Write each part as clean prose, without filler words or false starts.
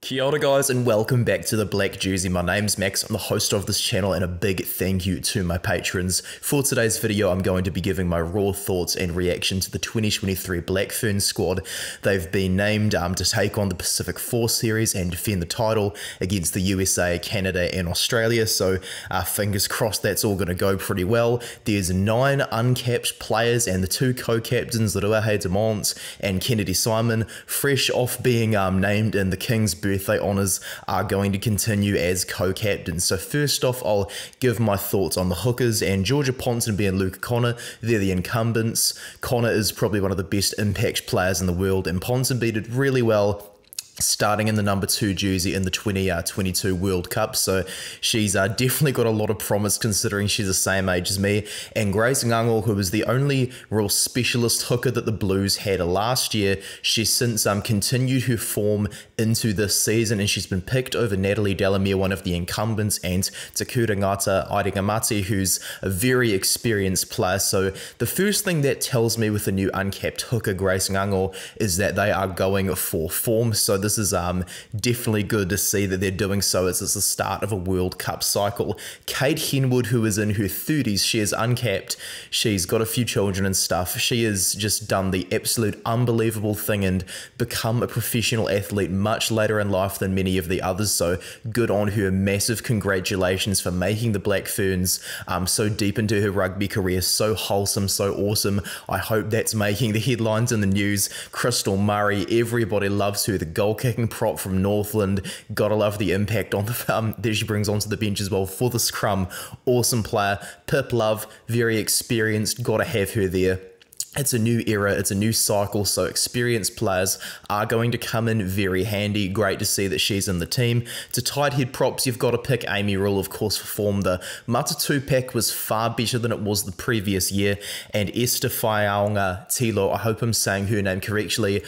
Kia ora guys and welcome back to the Black Jersey. My name's Max, I'm the host of this channel and a big thank you to my patrons. For today's video I'm going to be giving my raw thoughts and reaction to the 2023 Black Ferns squad. They've been named to take on the Pacific 4 series and defend the title against the USA, Canada and Australia, so fingers crossed that's all going to go pretty well. There's 9 uncapped players and the 2 co-captains, Leroy Demont and Kennedy Simon, fresh off being named in the King's birthday honours, are going to continue as co-captains. So first off, I'll give my thoughts on the hookers, and Georgia Ponsonby and Luca Connor, they're the incumbents. Connor is probably one of the best impact players in the world, and Ponsonby did really well starting in the number 2 jersey in the 2022 World Cup, so she's definitely got a lot of promise considering she's the same age as me. And Grace Ngangol, who was the only real specialist hooker that the Blues had last year, she's since continued her form into this season, and she's been picked over Natalie Delamere, one of the incumbents, and Takura Ngata Airingamati, who's a very experienced player. So the first thing that tells me with the new uncapped hooker Grace Ngangol is that they are going for form, so this is definitely good to see that they're doing so as it's the start of a World Cup cycle. Kate Henwood, who is in her 30s, she is uncapped, she's got a few children and stuff, she has just done the absolute unbelievable thing and become a professional athlete much later in life than many of the others, so good on her. Massive congratulations for making the Black Ferns so deep into her rugby career, so wholesome, so awesome. I hope that's making the headlines in the news. Crystal Murray, everybody loves her, the goal kicking prop from Northland. Gotta love the impact on the that she brings onto the bench as well for the scrum. Awesome player. Pip Love, very experienced, gotta have her there. It's a new era, it's a new cycle, so experienced players are going to come in very handy. Great to see that she's in the team. To tight head props, you've got to pick Amy Rule, of course, for form. The Matatu pack was far better than it was the previous year, and Esther Whaiaonga Tilo, I hope I'm saying her name correctly,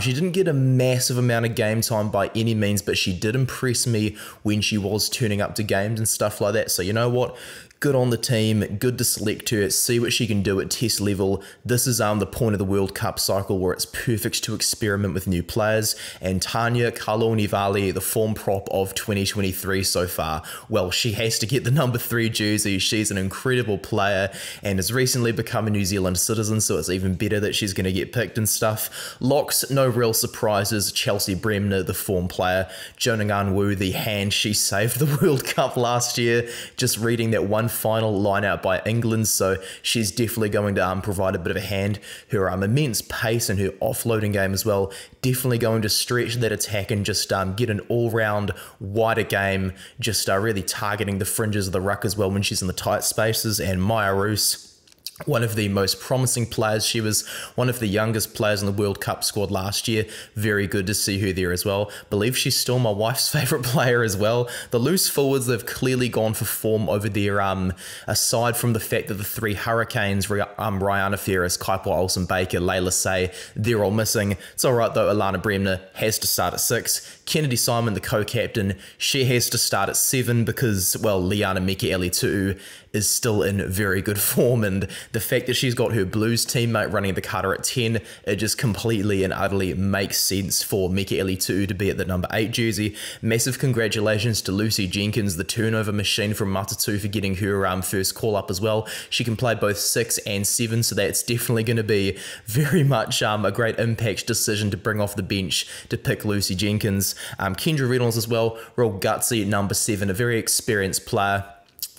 she didn't get a massive amount of game time by any means, but she did impress me when she was turning up to games and stuff like that. So you know what? Good on the team, good to select her, see what she can do at test level. This is the point of the World Cup cycle where it's perfect to experiment with new players. And Tanya Kalonivali, the form prop of 2023 so far, well, she has to get the number 3 jersey. She's an incredible player and has recently become a New Zealand citizen, so it's even better that she's going to get picked and stuff. Locks, no real surprises. Chelsea Bremner, the form player. Jonah Nganwu, the hand, she saved the World Cup last year. Just reading that one final line out by England, so she's definitely going to provide a bit of a hand. Her immense pace and her offloading game as well, definitely going to stretch that attack and just get an all-round wider game, just really targeting the fringes of the ruck as well when she's in the tight spaces. And Maya Roos, one of the most promising players. She was one of the youngest players in the World Cup squad last year. Very good to see her there as well. Believe she's still my wife's favourite player as well. The loose forwards, they've clearly gone for form over there, aside from the fact that the 3 Hurricanes, Rihanna Ferris, Kaipo Olsen-Baker, Layla Say, they're all missing. It's alright though, Alana Bremner has to start at 6. Kennedy Simon, the co-captain, she has to start at 7 because, well, Liana Mikaele-Tu'u is still in very good form, and the fact that she's got her Blues teammate running the cutter at 10, it just completely and utterly makes sense for Mikaele-Tu'u to be at the number 8 jersey. Massive congratulations to Lucy Jenkins, the turnover machine from Matatu, for getting her first call up as well. She can play both 6 and 7, so that's definitely going to be very much a great impact decision to bring off the bench to pick Lucy Jenkins. Kendra Reynolds as well, real gutsy at number 7, a very experienced player.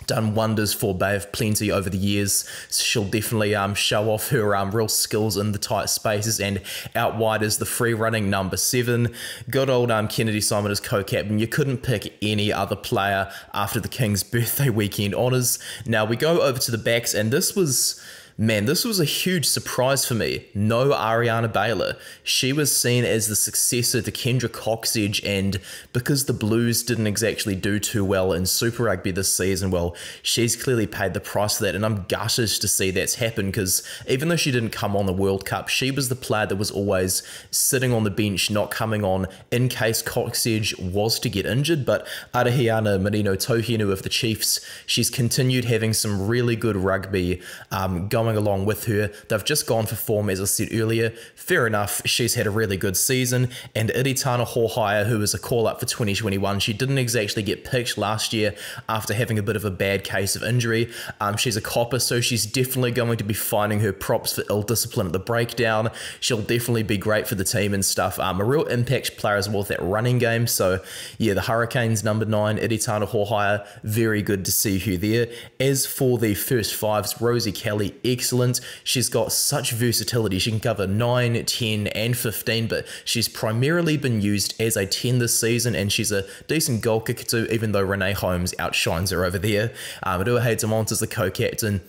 Done wonders for Bay of Plenty over the years. She'll definitely show off her real skills in the tight spaces, and out wide is the free running number 7. Good old Kennedy Simon as co-captain. You couldn't pick any other player after the King's birthday weekend honours. Now we go over to the backs, and this was a huge surprise for me. No Ariana Baylor. She was seen as the successor to Kendra Coxedge, and because the Blues didn't exactly do too well in Super Rugby this season, well, she's clearly paid the price for that, and I'm gutted to see that's happened because even though she didn't come on the World Cup, she was the player that was always sitting on the bench, not coming on in case Coxedge was to get injured. But Arahiana Marino Tohinu of the Chiefs, she's continued having some really good rugby going going along with her. They've just gone for form, as I said earlier. Fair enough, she's had a really good season. And Iritana Hohaya, who was a call-up for 2021, she didn't exactly get picked last year after having a bit of a bad case of injury. She's a copper, so she's definitely going to be finding her props for ill discipline at the breakdown. She'll definitely be great for the team and stuff. A real impact player as well with that running game. So yeah, the Hurricanes number 9, Iritana Hohaya, very good to see her there. As for the first fives, Rosie Kelly, excellent. She's got such versatility. She can cover 9, 10 and 15, but she's primarily been used as a 10 this season, and she's a decent goal kicker too, even though Renee Holmes outshines her over there. Ruahei Demont is the co-captain.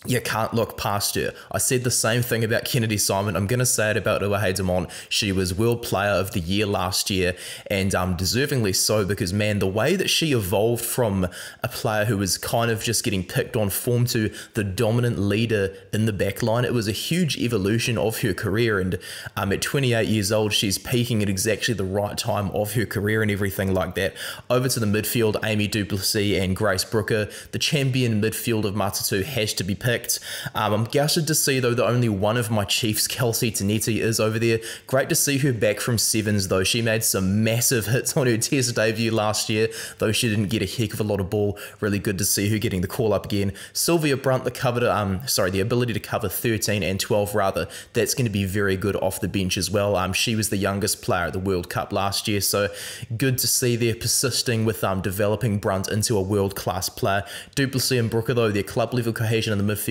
You can't look past her. I said the same thing about Kennedy Simon. I'm going to say it about Ruahei Demont. She was World Player of the Year last year, and deservingly so, because, man, the way that she evolved from a player who was kind of just getting picked on form to the dominant leader in the backline, it was a huge evolution of her career, and at 28 years old, she's peaking at exactly the right time of her career and everything like that. Over to the midfield, Amy Duplessis and Grace Brooker. The champion midfield of Matatu has to be picked. I'm gutted to see, though, that only one of my Chiefs, Kelsey Tanetti, is over there. Great to see her back from sevens, though. She made some massive hits on her test debut last year, though she didn't get a heck of a lot of ball. Really good to see her getting the call up again. Sylvia Brunt, the ability to cover 13 and 12 rather. That's going to be very good off the bench as well. She was the youngest player at the World Cup last year, so good to see they're persisting with developing Brunt into a world-class player. Duplessis and Brooker, though, their club level cohesion in the midfield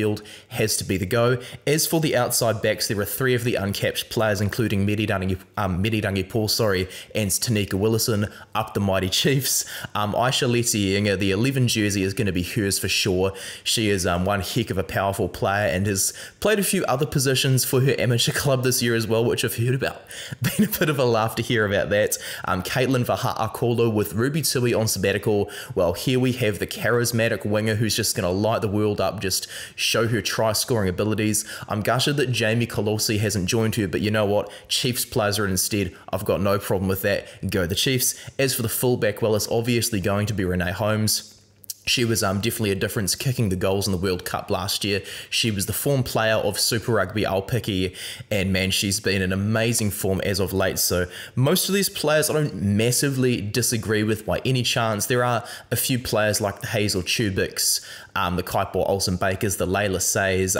has to be the go. As for the outside backs, there are 3 of the uncapped players, including Meridangi Paul, and Tanika Willison, up the mighty Chiefs. Aisha Letienga, the 11 jersey is going to be hers for sure. She is one heck of a powerful player and has played a few other positions for her amateur club this year as well, which I've heard about. Been a bit of a laugh to hear about that. Caitlin Vahaakolo with Ruby Tui on sabbatical. Well, here we have the charismatic winger who's just going to light the world up, just show her try-scoring abilities. I'm gutted that Jamie Colosi hasn't joined her, but you know what? Chiefs players are in instead. I've got no problem with that. Go the Chiefs. As for the fullback, well, it's obviously going to be Renee Holmes. She was definitely a difference kicking the goals in the World Cup last year. She was the form player of Super Rugby Aupiki, and man, she's been in amazing form as of late. So most of these players I don't massively disagree with by any chance. There are a few players like the Hazel Tubics, the Kaipo Olsen Bakers, the Layla Says,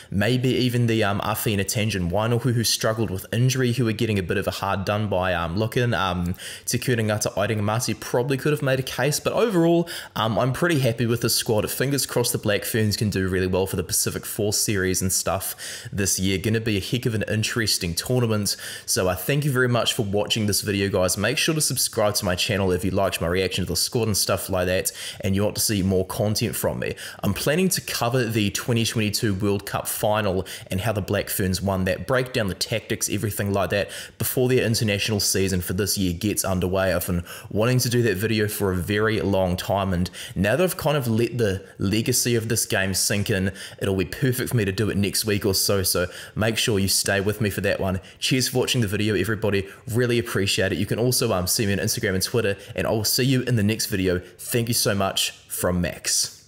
maybe even the Afina Tangen Wainohu, who struggled with injury, who are getting a bit of a hard done by looking. Te Kurangata Airingamati probably could have made a case, but overall, I'm pretty happy with the squad. Fingers crossed the Black Ferns can do really well for the Pacific Force series and stuff this year. Going to be a heck of an interesting tournament. So thank you very much for watching this video, guys. Make sure to subscribe to my channel if you liked my reaction to the squad and stuff like that, and you want to see more content from me. I'm planning to cover the 2022 World Cup final and how the Black Ferns won that, break down the tactics, everything like that, before their international season for this year gets underway. I've been wanting to do that video for a very long time, and now that I've kind of let the legacy of this game sink in, it'll be perfect for me to do it next week or so, so make sure you stay with me for that one. Cheers for watching the video, everybody. Really appreciate it. You can also see me on Instagram and Twitter, and I'll see you in the next video. Thank you so much from Max.